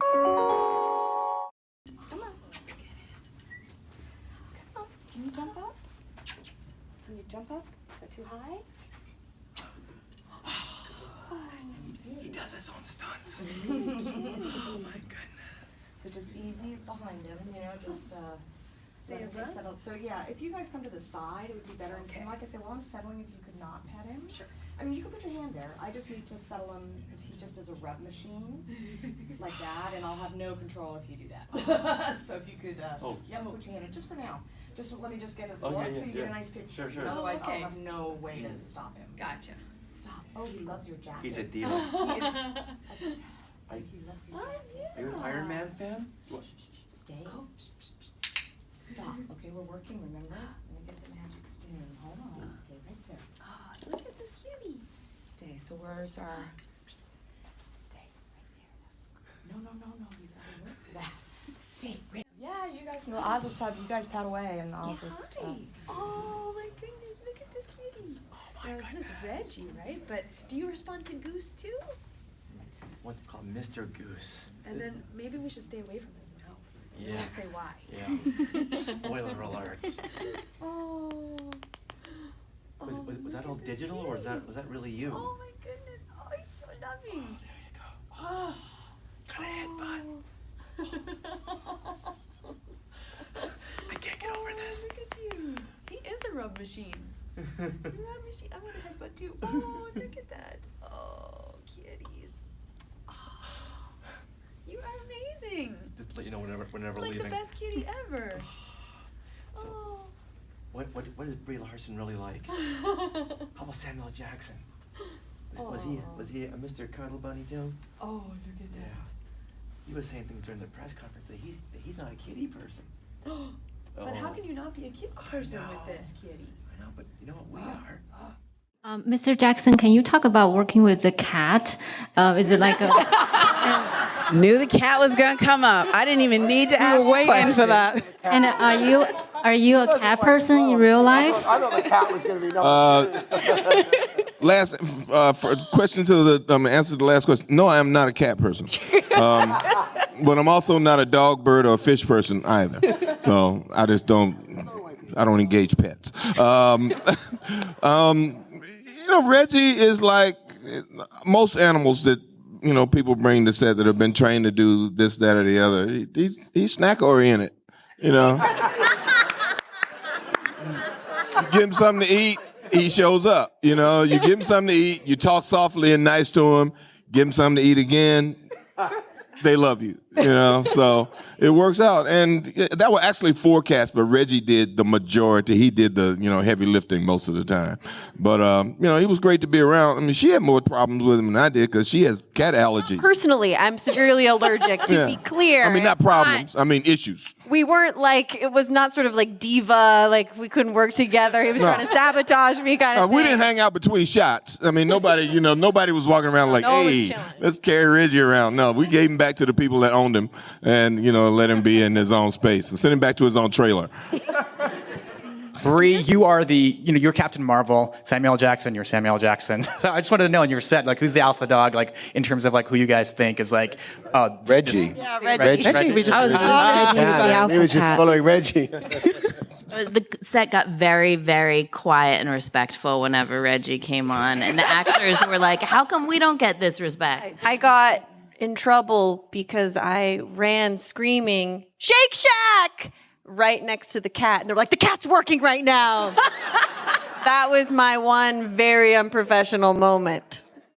Come on. Come on. Can you jump up? Can you jump up? Is that too high? He does his own stunts. Oh my goodness. So just easy behind him, you know, just Stay in front? settle. So yeah, if you guys come to the side, it would be better. And like I said, while I'm settling, if you could not pet him. Sure. I mean, you can put your hand there. I just need to settle him because he just is a rub machine like that, and I'll have no control if you do that. So if you could, yeah, put your hand in just for now. Just let me just get his look so you get a nice picture. Sure. Otherwise, okay. I'll have no way to stop him. Gotcha. Stop. Oh, he loves your jacket. He's a diva. He loves your jacket. Are you an Iron Man fan? Stay. Stop. Okay, we're working, remember? Let me get the magic spoon. Hold on. Stay right there. Oh, look at this kitty. Stay. So where's our... Stay right there. That's good. No. You gotta work for that. Stay right. Yeah, you guys know. I'll just have you guys pat away and I'll just... Oh my goodness, look at this kitty. Now this is Reggie, right? But do you respond to Goose too? What's it called? Mr. Goose. And then maybe we should stay away from his mouth. Yeah. Don't say why. Yeah. Spoiler alert. Oh. Was that all digital or was that really you? Oh my goodness. Oh, he's so loving. There you go. Oh. Got a headbutt. I can't get over this. Look at you. He is a rub machine. You're a rub machine. I want a headbutt too. Oh, look at that. Oh, kitties. Oh, you are amazing. Just to let you know whenever It's leaving. like the best kitty ever. Oh. What is Brie Larson really like? How about Samuel Jackson? Was he a Mr. Cuddle Bunny too? Oh, look at Yeah. He was saying things during the press conference that he's not a kitty person. But how can you not be a kitty person with this kitty? I know, but you know what? We are. Mr. Jackson, can you talk about working with the cat? Is it like a... Knew the cat was going to come up. I didn't even need to ask the question. For that. And are you a cat person in real life? I thought the cat was going to be Last question to the answer to the last question. No, I am not a cat person, but I'm also not a dog, bird, or fish person either. So I just don't. I don't engage pets. Reggie is like most animals that people bring to set that have been trained to do this, that, or the other. He's snack oriented. You give him something to eat, he shows up. You give him something to eat, you talk softly and nice to him, give him something to eat again, they love you. So it works out. And that was actually 4 cats, but Reggie did the majority. He did the, heavy lifting most of the time. But, he was great to be around. I mean, she had more problems with him than I did because she has cat allergies. Personally, I'm severely allergic, to be clear. I mean, not problems. I mean, issues. We weren't it was not sort of like diva, like we couldn't work together. He was trying to sabotage me kind of thing. We didn't hang out between shots. I mean, nobody, nobody was walking around like, hey, let's carry Reggie around. No, we gave him back to the people that owned him and, let him be in his own space and send him back to his own trailer. Bree, you are you're Captain Marvel. Samuel Jackson, you're Samuel Jackson. I just wanted to know in your set, who's the alpha dog, in terms of who you guys think is Reggie. Yeah, Reggie. Reggie. We just we were just following Reggie. The set got very, very quiet and respectful whenever Reggie came on, and the actors were like, how come we don't get this respect? I got in trouble because I ran screaming, Shake Shack! Right next to the cat. And they're like, the cat's working right now. That was my one very unprofessional moment.